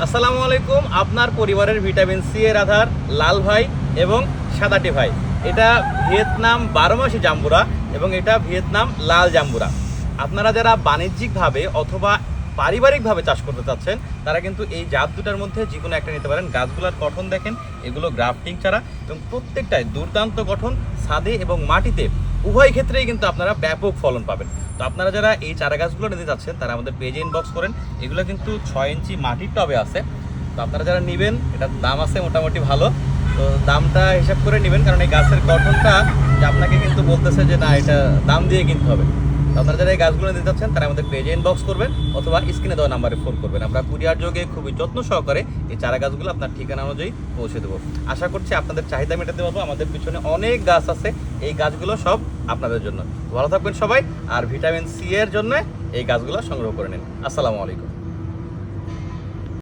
আসসালামু আলাইকুম। আপনার পরিবারের ভিটামিন সি এর আধার লাল ভাই এবং সাদাটি ভাই। এটা ভিয়েতনাম 12 মাসি জাম্বুরা এবং এটা ভিয়েতনাম লাল জাম্বুরা। আপনারা যারা বাণিজ্যিকভাবে অথবা পারিবারিকভাবে চাষ করতে চাচ্ছেন তারা কিন্তু এই জাত দুটার মধ্যে যে কোনো একটা নিতে পারেন। গাছগুলোর গঠন দেখেন, এগুলো গ্রাফটিং চারা এবং প্রত্যেকটাই দুর্দান্ত গঠন। ছাদে এবং মাটিতে উভয় ক্ষেত্রেই কিন্তু আপনারা ব্যাপক ফলন পাবেন। তো আপনারা যারা এই চারা গাছগুলো নিতে চাচ্ছেন তারা আমাদের পেজে ইনবক্স করেন। এগুলো কিন্তু 6 ইঞ্চি মাটির টবে আছে। তো আপনারা যারা নেবেন, এটার দাম আছে মোটামুটি ভালো। তো দামটা হিসাব করে নেবেন, কারণ এই গাছের গঠনটা যে আপনাকে কিন্তু বলতেছে যে না, এটা দাম দিয়ে কিনতে হবে। তো আপনারা যারা এই গাছগুলো নিতে চাচ্ছেন তারা আমাদের পেজে ইনবক্স করবেন অথবা স্ক্রিনে দেওয়া নাম্বারে ফোন করবেন। আমরা কুরিয়ার যোগে খুবই যত্ন সহকারে এই চারা গাছগুলো আপনার ঠিকানা অনুযায়ী পৌঁছে দেবো। আশা করছি আপনাদের চাহিদা মেটাতে পারবো। আমাদের পিছনে অনেক গাছ আছে, এই গাছগুলো সব আপনাদের জন্য। ভালো থাকবেন সবাই, আর ভিটামিন সি এর জন্য এই গাছগুলো সংগ্রহ করে নিন। আসসালামু আলাইকুম।